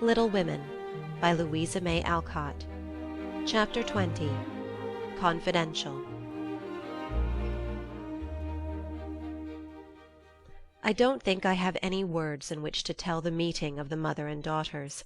Little Women by Louisa May Alcott. Chapter 20. Confidential. I don't think I have any words in which to tell the meeting of the mother and daughters.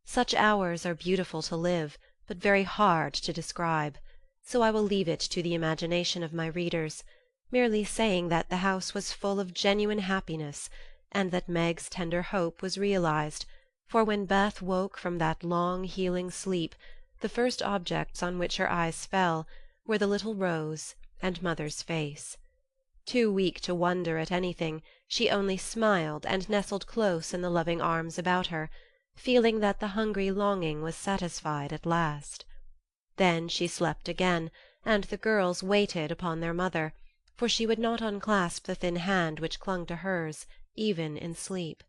Such hours are beautiful to live, but very hard to describe, so I will leave it to the imagination of my readers, merely saying that the house was full of genuine happiness, and that Meg's tender hope was realized, for when Beth woke from that long healing sleep, the first objects on which her eyes fell were the little Rose and mother's face. Too weak to wonder at anything, she only smiled and nestled close in the loving arms about her, feeling that the hungry longing was satisfied at last. Then she slept again, and the girls waited upon their mother, for she would not unclasp the thin hand which clung to hers, even in sleep.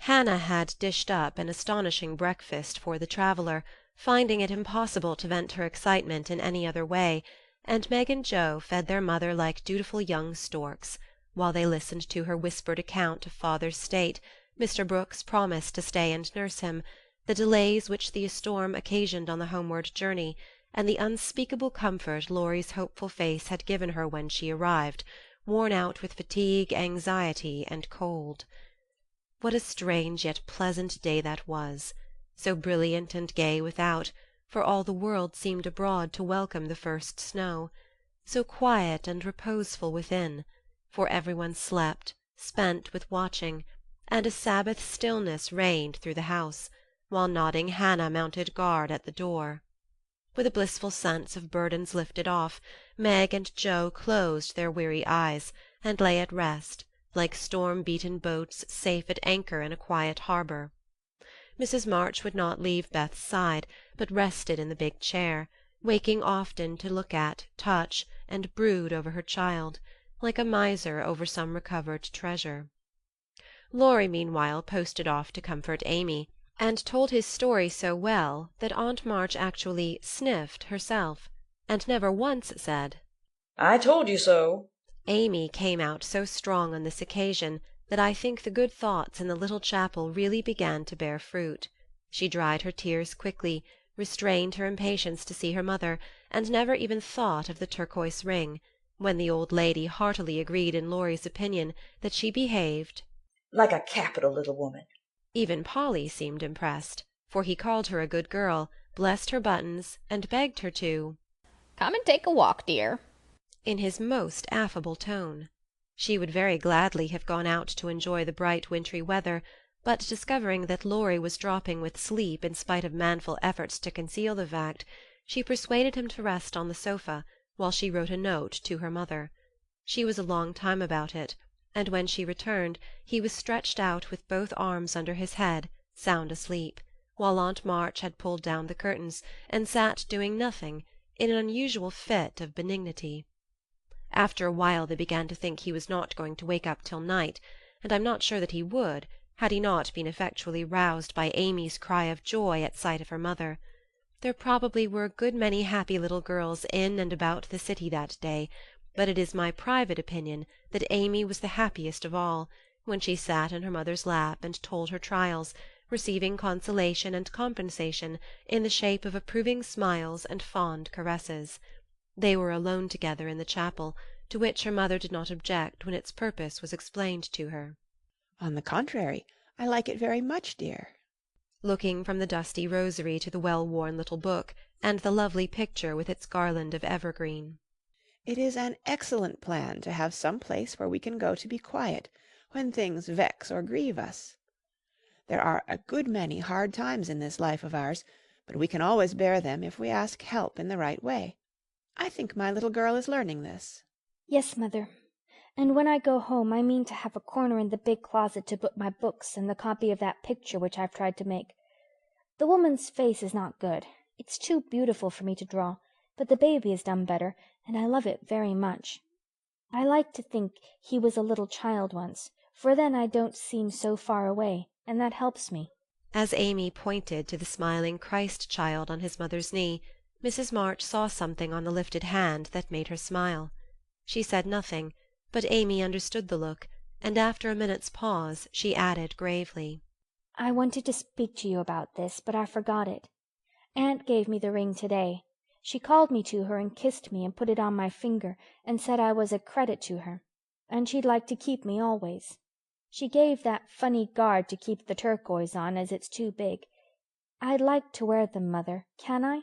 Hannah had dished up an astonishing breakfast for the traveller, finding it impossible to vent her excitement in any other way, and Meg and Joe fed their mother like dutiful young storks, while they listened to her whispered account of father's state, Mr. Brooks' promise to stay and nurse him, the delays which the storm occasioned on the homeward journey, and the unspeakable comfort Laurie's hopeful face had given her when she arrived, worn out with fatigue, anxiety, and cold. What a strange yet pleasant day that was, so brilliant and gay without, for all the world seemed abroad to welcome the first snow, so quiet and reposeful within, for every one slept, spent with watching, and a Sabbath stillness reigned through the house, while nodding Hannah mounted guard at the door. With a blissful sense of burdens lifted off, Meg and Joe closed their weary eyes, and lay at rest, like storm-beaten boats safe at anchor in a quiet harbour. Mrs. March would not leave Beth's side, but rested in the big chair, waking often to look at, touch, and brood over her child, like a miser over some recovered treasure. Laurie meanwhile posted off to comfort Amy, and told his story so well that Aunt March actually sniffed herself, and never once said, "I told you so." Amy came out so strong on this occasion that I think the good thoughts in the little chapel really began to bear fruit. She dried her tears quickly, restrained her impatience to see her mother, and never even thought of the turquoise ring, when the old lady heartily agreed in Laurie's opinion that she behaved "Like a capital little woman." Even Polly seemed impressed, for he called her a good girl, blessed her buttons, and begged her to "Come and take a walk, dear," in his most affable tone. She would very gladly have gone out to enjoy the bright wintry weather, but discovering that Laurie was dropping with sleep in spite of manful efforts to conceal the fact, she persuaded him to rest on the sofa while she wrote a note to her mother. She was a long time about it, and when she returned he was stretched out with both arms under his head, sound asleep, while Aunt March had pulled down the curtains and sat doing nothing, in an unusual fit of benignity. After a while they began to think he was not going to wake up till night, and I'm not sure that he would, had he not been effectually roused by Amy's cry of joy at sight of her mother. There probably were a good many happy little girls in and about the city that day, but it is my private opinion that Amy was the happiest of all, when she sat in her mother's lap and told her trials, receiving consolation and compensation in the shape of approving smiles and fond caresses. They were alone together in the chapel, to which her mother did not object when its purpose was explained to her. "On the contrary, I like it very much, dear," looking from the dusty rosary to the well-worn little book, and the lovely picture with its garland of evergreen. "It is an excellent plan to have some place where we can go to be quiet when things vex or grieve us. There are a good many hard times in this life of ours, but we can always bear them if we ask help in the right way. I think my little girl is learning this." "Yes, Mother. And when I go home I mean to have a corner in the big closet to put my books and the copy of that picture which I've tried to make. The woman's face is not good. It's too beautiful for me to draw, but the baby has done better, and I love it very much. I like to think he was a little child once, for then I don't seem so far away, and that helps me." As Amy pointed to the smiling Christ-child on his mother's knee, Mrs. March saw something on the lifted hand that made her smile. She said nothing, but Amy understood the look, and after a minute's pause she added gravely, I wanted to speak to you about this, but I forgot it. Aunt gave me the ring today. She called me to her and kissed me and put it on my finger and said I was a credit to her, and she'd like to keep me always. She gave that funny guard to keep the turquoise on, as it's too big. I'd like to wear them, Mother. Can I?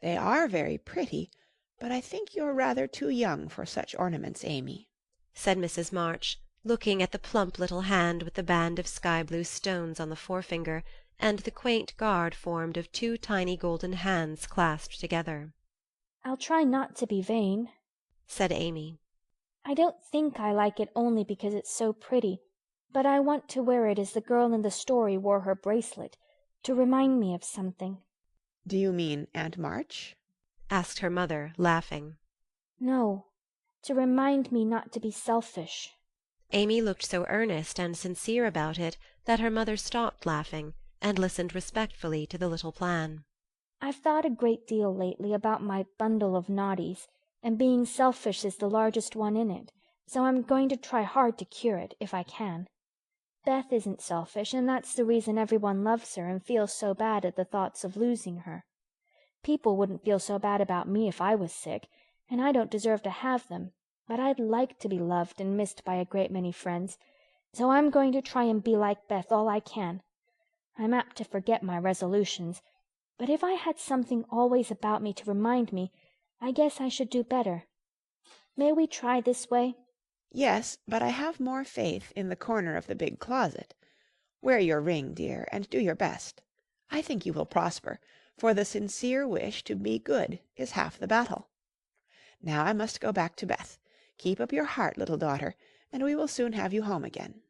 They are very pretty, but I think you're rather too young for such ornaments, Amy, said Mrs. March, looking at the plump little hand with the band of sky-blue stones on the forefinger, and the quaint guard formed of two tiny golden hands clasped together. I'll try not to be vain, said Amy. I don't think I like it only because it's so pretty, but I want to wear it as the girl in the story wore her bracelet, to remind me of something. Do you mean Aunt March? asked her mother, laughing. No, to remind me not to be selfish. Amy looked so earnest and sincere about it that her mother stopped laughing and listened respectfully to the little plan. I've thought a great deal lately about my bundle of naughties, and being selfish is the largest one in it, so I'm going to try hard to cure it, if I can. Beth isn't selfish, and that's the reason everyone loves her and feels so bad at the thoughts of losing her. People wouldn't feel so bad about me if I was sick, and I don't deserve to have them, but I'd like to be loved and missed by a great many friends, so I'm going to try and be like Beth all I can. I'm apt to forget my resolutions, but if I had something always about me to remind me, I guess I should do better. May we try this way? Yes, but I have more faith in the corner of the big closet. Wear your ring, dear, and do your best. I think you will prosper, for the sincere wish to be good is half the battle. Now I must go back to Beth. Keep up your heart, little daughter, and we will soon have you home again.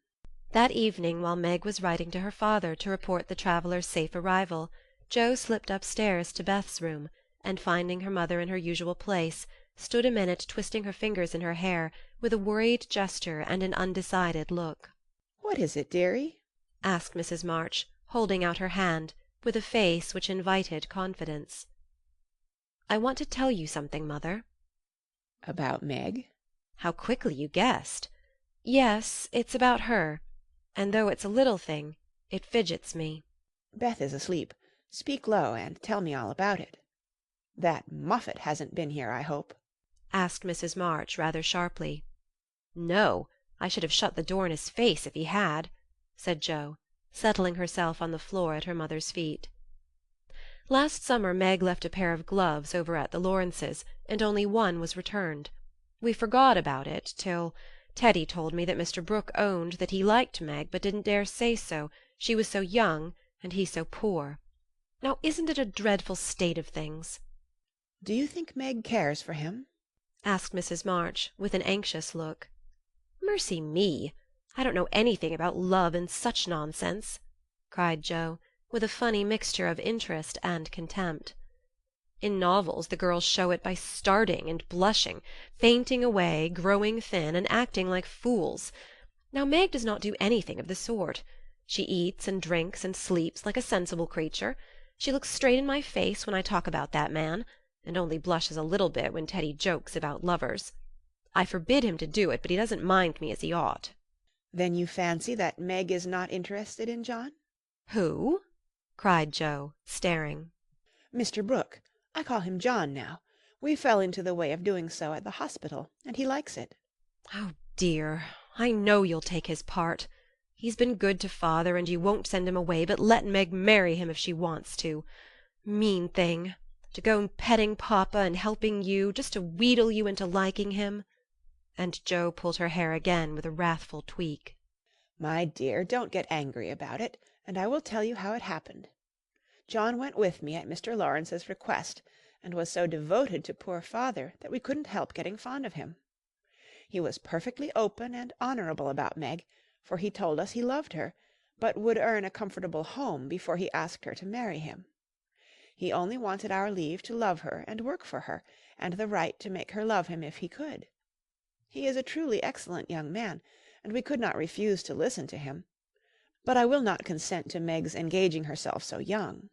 That evening, while Meg was writing to her father to report the traveller's safe arrival, Jo slipped upstairs to Beth's room, and finding her mother in her usual place, stood a minute twisting her fingers in her hair, with a worried gesture and an undecided look. What is it, dearie? asked Mrs. March, holding out her hand, with a face which invited confidence. I want to tell you something, Mother. About Meg? How quickly you guessed. Yes, it's about her, and though it's a little thing, it fidgets me. Beth is asleep. Speak low and tell me all about it. That Moffatt hasn't been here, I hope? asked Mrs. March rather sharply. No, I should have shut the door in his face if he had, said Jo, settling herself on the floor at her mother's feet. Last summer Meg left a pair of gloves over at the Lawrences', and only one was returned. We forgot about it till Teddy told me that Mr. Brooke owned that he liked Meg but didn't dare say so, she was so young and he so poor. Now isn't it a dreadful state of things? Do you think Meg cares for him? asked Mrs. March, with an anxious look. Mercy me! I don't know anything about love and such nonsense, cried Jo, with a funny mixture of interest and contempt. In novels the girls show it by starting and blushing, fainting away, growing thin, and acting like fools. Now Meg does not do anything of the sort. She eats and drinks and sleeps like a sensible creature. She looks straight in my face when I talk about that man, and only blushes a little bit when Teddy jokes about lovers. I forbid him to do it, but he doesn't mind me as he ought. Then you fancy that Meg is not interested in John? Who? cried Jo, staring. Mr. Brooke. I call him John now. We fell into the way of doing so at the hospital, and he likes it. Oh, dear, I know you'll take his part. He's been good to father, and you won't send him away, but let Meg marry him if she wants to. Mean thing, to go petting papa and helping you, just to wheedle you into liking him. And Jo pulled her hair again with a wrathful tweak. My dear, don't get angry about it, and I will tell you how it happened. John went with me at Mr. Lawrence's request, and was so devoted to poor father that we couldn't help getting fond of him. He was perfectly open and honourable about Meg, for he told us he loved her, but would earn a comfortable home before he asked her to marry him. He only wanted our leave to love her and work for her, and the right to make her love him if he could. He is a truly excellent young man, and we could not refuse to listen to him. But I will not consent to Meg's engaging herself so young.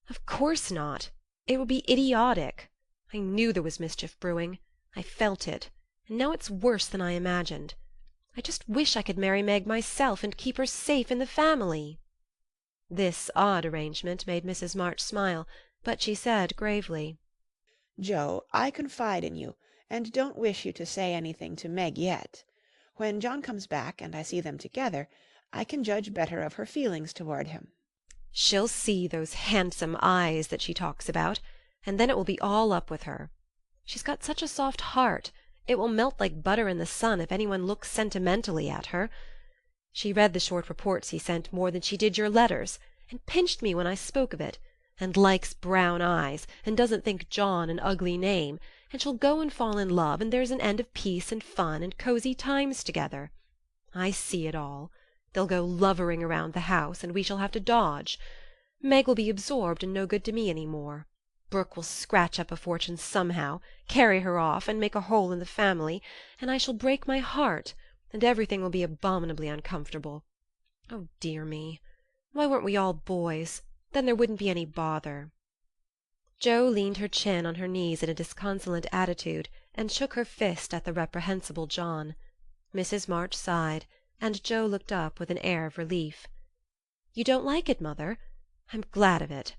Of course not. It would be idiotic. I knew there was mischief brewing. I felt it, and now it's worse than I imagined. I just wish I could marry Meg myself and keep her safe in the family. This odd arrangement made Mrs. March smile, but she said gravely, "Joe, I confide in you, and don't wish you to say anything to Meg yet. When John comes back and I see them together, I can judge better of her feelings toward him." "She'll see those handsome eyes that she talks about, and then it will be all up with her. She's got such a soft heart, it will melt like butter in the sun if anyone looks sentimentally at her. She read the short reports he sent more than she did your letters, and pinched me when I spoke of it, and likes brown eyes, and doesn't think John an ugly name, and she'll go and fall in love, and there's an end of peace and fun and cosy times together. I see it all. They'll go lovering around the house, and we shall have to dodge. Meg will be absorbed and no good to me any more. Brooke will scratch up a fortune somehow, carry her off, and make a hole in the family, and I shall break my heart, and everything will be abominably uncomfortable. Oh, dear me! Why weren't we all boys? Then there wouldn't be any bother." Jo leaned her chin on her knees in a disconsolate attitude, and shook her fist at the reprehensible John. Mrs. March sighed, and Jo looked up with an air of relief. "You don't like it, mother? I'm glad of it.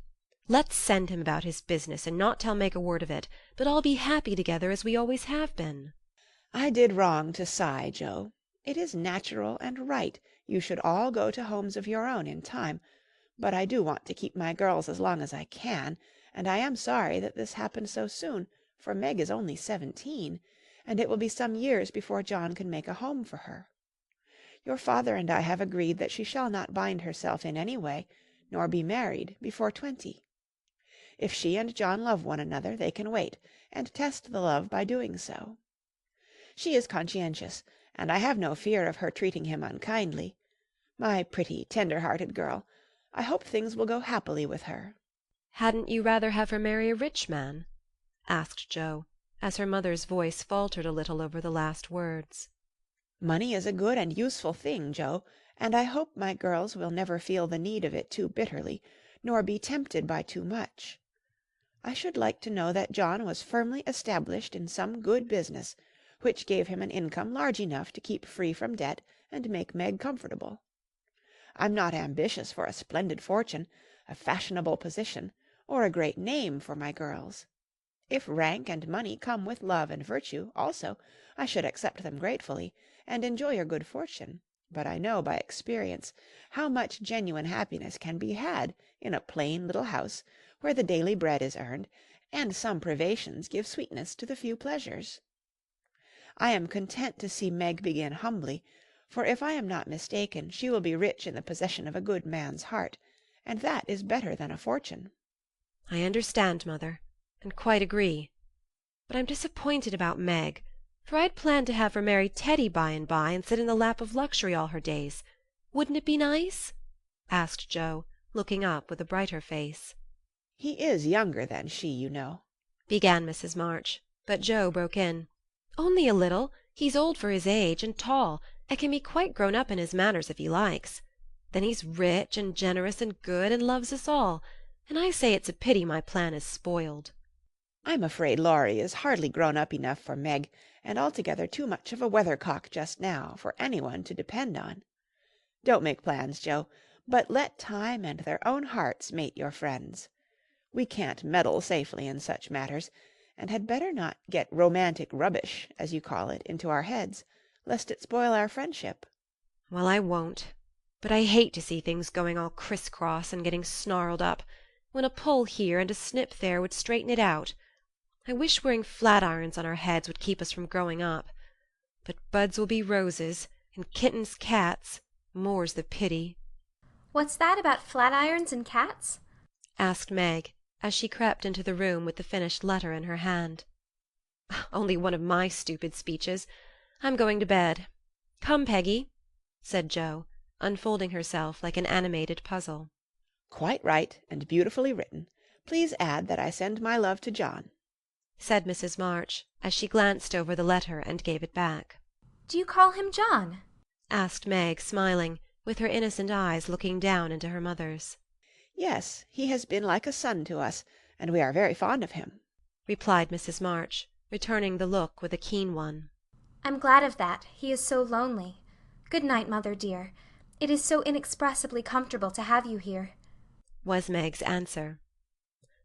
Let's send him about his business, and not tell Meg a word of it, but all be happy together as we always have been." "I did wrong to sigh, Joe. It is natural and right you should all go to homes of your own in time, but I do want to keep my girls as long as I can, and I am sorry that this happened so soon, for Meg is only 17, and it will be some years before John can make a home for her. Your father and I have agreed that she shall not bind herself in any way, nor be married before 20. If she and John love one another, they can wait, and test the love by doing so. She is conscientious, and I have no fear of her treating him unkindly. My pretty, tender-hearted girl, I hope things will go happily with her." "Hadn't you rather have her marry a rich man?" asked Jo, as her mother's voice faltered a little over the last words. "Money is a good and useful thing, Joe, and I hope my girls will never feel the need of it too bitterly, nor be tempted by too much. I should like to know that John was firmly established in some good business, which gave him an income large enough to keep free from debt and make Meg comfortable. I'm not ambitious for a splendid fortune, a fashionable position, or a great name for my girls. If rank and money come with love and virtue also, I should accept them gratefully, and enjoy your good fortune, but I know by experience how much genuine happiness can be had in a plain little house where the daily bread is earned, and some privations give sweetness to the few pleasures. I am content to see Meg begin humbly, for if I am not mistaken, she will be rich in the possession of a good man's heart, and that is better than a fortune." "I understand, mother, and quite agree. But I'm disappointed about Meg, for I'd planned to have her marry Teddy by and by and sit in the lap of luxury all her days. Wouldn't it be nice?" asked Jo, looking up with a brighter face. "He is younger than she, you know," began Mrs. March, but Jo broke in. "Only a little. He's old for his age, and tall, and can be quite grown up in his manners if he likes. Then he's rich and generous and good, and loves us all, and I say it's a pity my plan is spoiled." "I'm afraid Laurie is hardly grown up enough for Meg, and altogether too much of a weathercock just now for anyone to depend on. Don't make plans, Joe, but let time and their own hearts mate your friends. We can't meddle safely in such matters, and had better not get romantic rubbish, as you call it, into our heads, lest it spoil our friendship." "Well, I won't. But I hate to see things going all criss-cross and getting snarled up, when a pull here and a snip there would straighten it out. I wish wearing flat-irons on our heads would keep us from growing up. But buds will be roses, and kittens cats. More's the pity." "What's that about flat-irons and cats?" asked Meg, as she crept into the room with the finished letter in her hand. "Only one of my stupid speeches. I'm going to bed. Come, Peggy," said Jo, unfolding herself like an animated puzzle. "Quite right, and beautifully written. Please add that I send my love to John," said Mrs. March, as she glanced over the letter and gave it back. "Do you call him John?" asked Meg, smiling, with her innocent eyes looking down into her mother's. "Yes, he has been like a son to us, and we are very fond of him," replied Mrs. March, returning the look with a keen one. "I'm glad of that. He is so lonely. Good night, mother dear. It is so inexpressibly comfortable to have you here. was Meg's answer.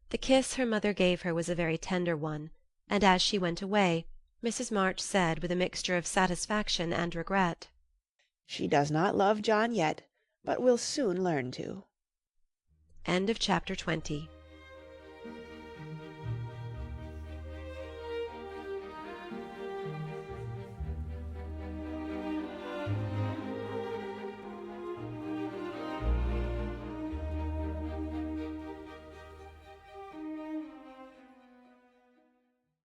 The kiss her mother gave her was a very tender one, and as she went away, Mrs. March said with a mixture of satisfaction and regret, "She does not love John yet, but will soon learn to." Chapter 20